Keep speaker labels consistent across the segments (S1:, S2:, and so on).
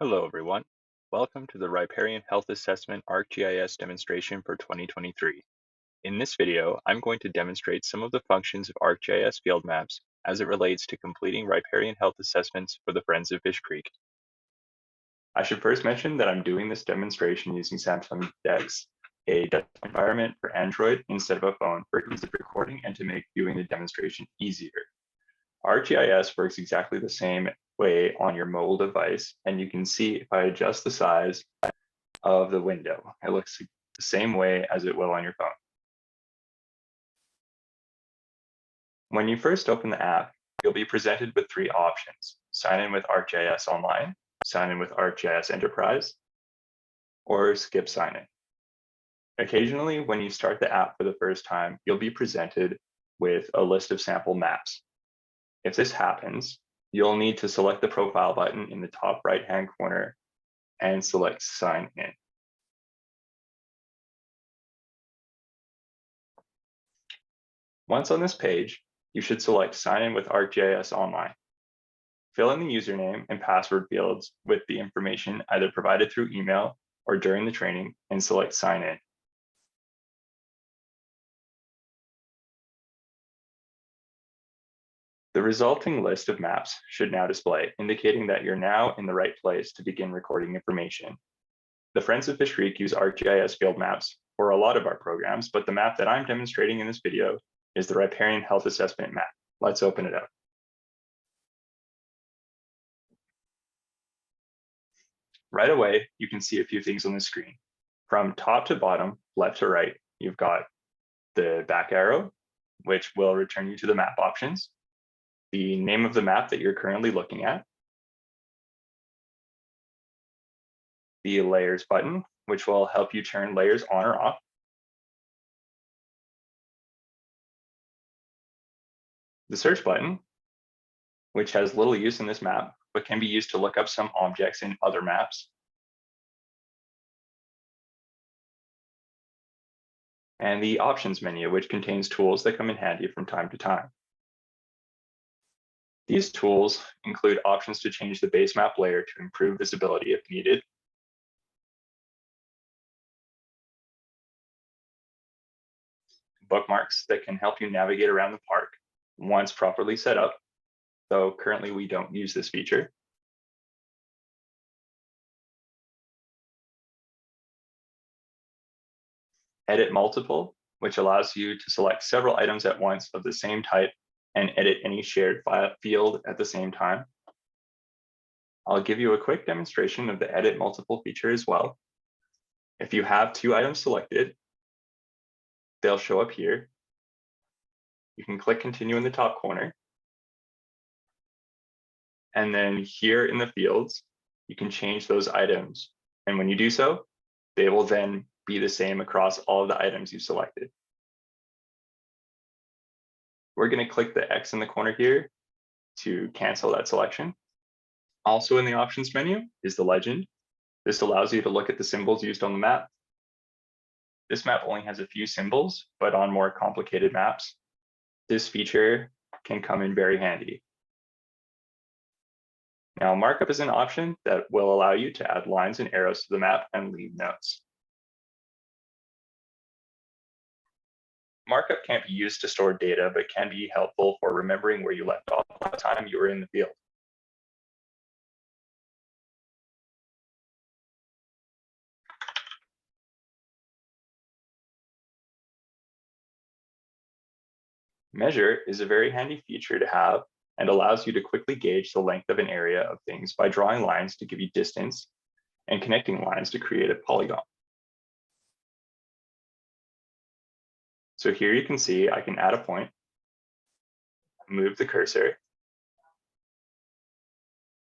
S1: Hello, everyone. Welcome to the Riparian Health Assessment ArcGIS demonstration for 2023. In this video, I'm going to demonstrate some of the functions of ArcGIS Field Maps as it relates to completing riparian health assessments for the Friends of Fish Creek. I should first mention that I'm doing this demonstration using Samsung DeX, a desktop environment for Android instead of a phone for ease of recording and to make viewing the demonstration easier. ArcGIS works exactly the same way on your mobile device, and you can see if I adjust the size of the window, it looks the same way as it will on your phone. When you first open the app, you'll be presented with three options: sign in with ArcGIS Online, sign in with ArcGIS Enterprise, or skip sign in. Occasionally, when you start the app for the first time, you'll be presented with a list of sample maps. If this happens, you'll need to select the profile button in the top right-hand corner and select sign in. Once on this page, you should select sign in with ArcGIS Online. Fill in the username and password fields with the information either provided through email or during the training and select sign in. The resulting list of maps should now display, indicating that you're now in the right place to begin recording information. The Friends of Fish Creek use ArcGIS Field Maps for a lot of our programs, but the map that I'm demonstrating in this video is the Riparian Health Assessment map. Let's open it up. Right away, you can see a few things on the screen. From top to bottom, left to right, you've got the back arrow, which will return you to the map options, the name of the map that you're currently looking at, the layers button, which will help you turn layers on or off, the search button, which has little use in this map, but can be used to look up some objects in other maps, and the options menu, which contains tools that come in handy from time to time. These tools include options to change the base map layer to improve visibility if needed, bookmarks that can help you navigate around the park once properly set up, though currently we don't use this feature. Edit multiple, which allows you to select several items at once of the same type and edit any shared field at the same time. I'll give you a quick demonstration of the edit multiple feature as well. If you have two items selected, they'll show up here. You can click continue in the top corner. And then here in the fields, you can change those items. And when you do so, they will then be the same across all of the items you selected. We're going to click the X in the corner here to cancel that selection. Also in the options menu is the legend. This allows you to look at the symbols used on the map. This map only has a few symbols, but on more complicated maps, this feature can come in very handy. Now, markup is an option that will allow you to add lines and arrows to the map and leave notes. Markup can't be used to store data, but can be helpful for remembering where you left off last time you were in the field. Measure is a very handy feature to have and allows you to quickly gauge the length of an area of things by drawing lines to give you distance and connecting lines to create a polygon. So here you can see I can add a point, move the cursor,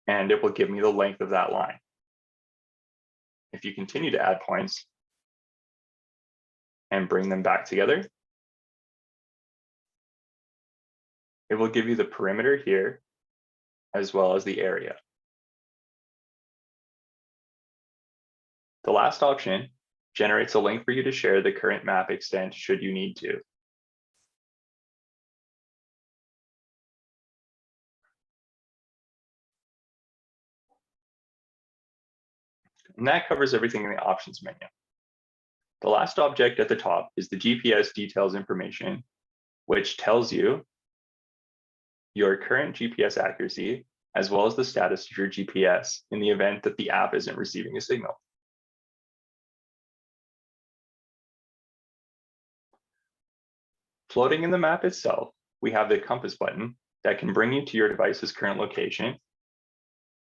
S1: and it will give me the length of that line. If you continue to add points and bring them back together, it will give you the perimeter here as well as the area. The last option generates a link for you to share the current map extent should you need to. And that covers everything in the options menu. The last object at the top is the GPS details information, which tells you your current GPS accuracy, as well as the status of your GPS in the event that the app isn't receiving a signal. Floating in the map itself, we have the compass button that can bring you to your device's current location,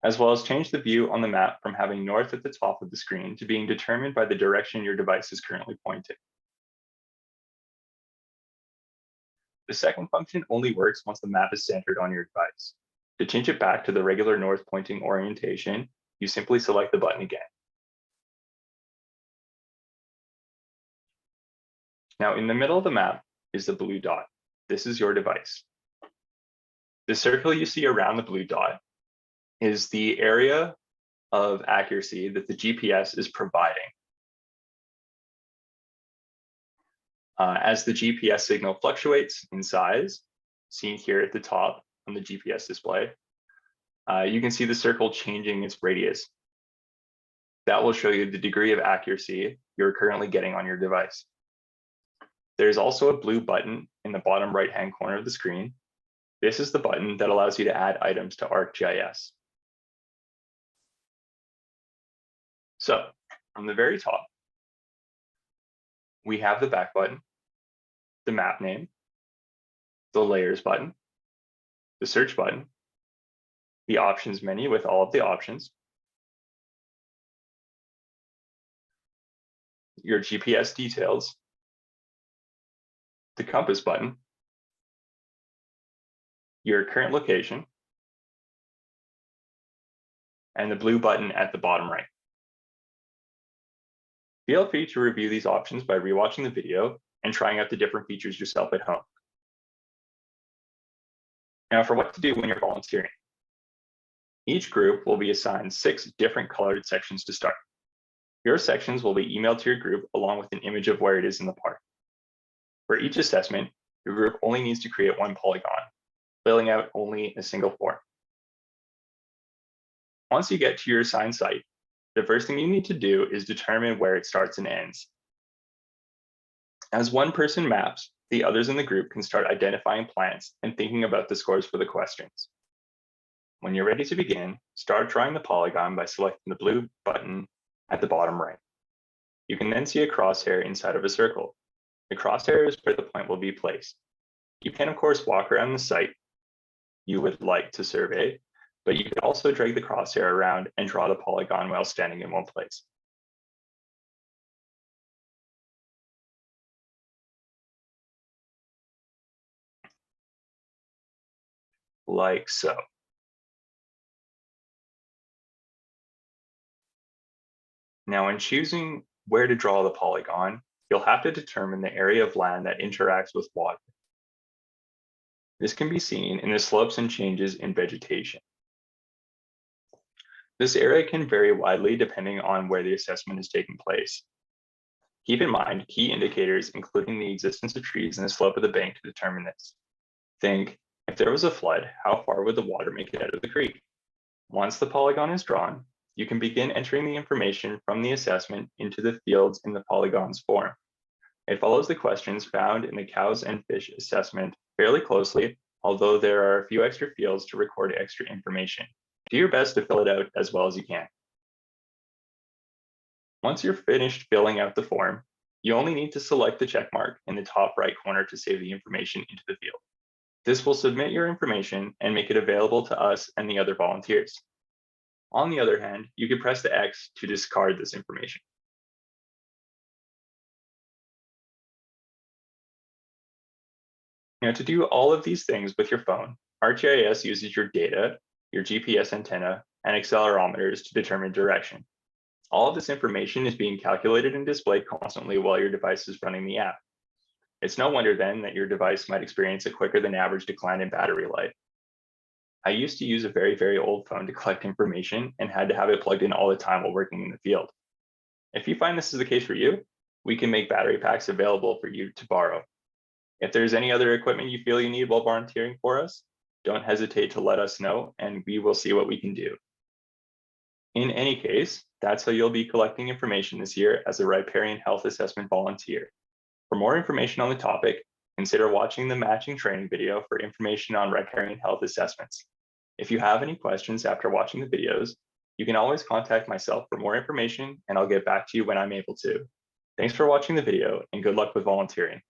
S1: as well as change the view on the map from having north at the top of the screen to being determined by the direction your device is currently pointing. The second function only works once the map is centered on your device. To change it back to the regular north pointing orientation, you simply select the button again. Now in the middle of the map is the blue dot. This is your device. The circle you see around the blue dot is the area of accuracy that the GPS is providing. As the GPS signal fluctuates in size, seen here at the top on the GPS display, you can see the circle changing its radius. That will show you the degree of accuracy you're currently getting on your device. There's also a blue button in the bottom right-hand corner of the screen. This is the button that allows you to add items to ArcGIS. So from the very top, we have the back button, the map name, the layers button, the search button, the options menu with all of the options, your GPS details, the compass button, your current location, and the blue button at the bottom right. Feel free to review these options by rewatching the video and trying out the different features yourself at home. Now for what to do when you're volunteering. Each group will be assigned 6 different colored sections to start. Your sections will be emailed to your group along with an image of where it is in the park. For each assessment, your group only needs to create 1 polygon, filling out only a single form. Once you get to your assigned site, the first thing you need to do is determine where it starts and ends. As one person maps, the others in the group can start identifying plants and thinking about the scores for the questions. When you're ready to begin, start drawing the polygon by selecting the blue button at the bottom right. You can then see a crosshair inside of a circle. The crosshair is where the point will be placed. You can, of course, walk around the site you would like to survey, but you could also drag the crosshair around and draw the polygon while standing in one place. Like so. Now, in choosing where to draw the polygon, you'll have to determine the area of land that interacts with water. This can be seen in the slopes and changes in vegetation. This area can vary widely depending on where the assessment is taking place. Keep in mind key indicators, including the existence of trees and the slope of the bank to determine this. Think, if there was a flood, how far would the water make it out of the creek? Once the polygon is drawn, you can begin entering the information from the assessment into the fields in the polygon's form. It follows the questions found in the cows and fish assessment fairly closely, although there are a few extra fields to record extra information. Do your best to fill it out as well as you can. Once you're finished filling out the form, you only need to select the check mark in the top right corner to save the information into the field. This will submit your information and make it available to us and the other volunteers. On the other hand, you can press the X to discard this information. Now, to do all of these things with your phone, ArcGIS uses your data, your GPS antenna, and accelerometers to determine direction. All of this information is being calculated and displayed constantly while your device is running the app. It's no wonder then that your device might experience a quicker than average decline in battery life. I used to use a very, very old phone to collect information and had to have it plugged in all the time while working in the field. If you find this is the case for you, we can make battery packs available for you to borrow. If there's any other equipment you feel you need while volunteering for us, don't hesitate to let us know and we will see what we can do. In any case, that's how you'll be collecting information this year as a Riparian Health Assessment volunteer. For more information on the topic, consider watching the matching training video for information on riparian health assessments. If you have any questions after watching the videos, you can always contact myself for more information and I'll get back to you when I'm able to. Thanks for watching the video and good luck with volunteering.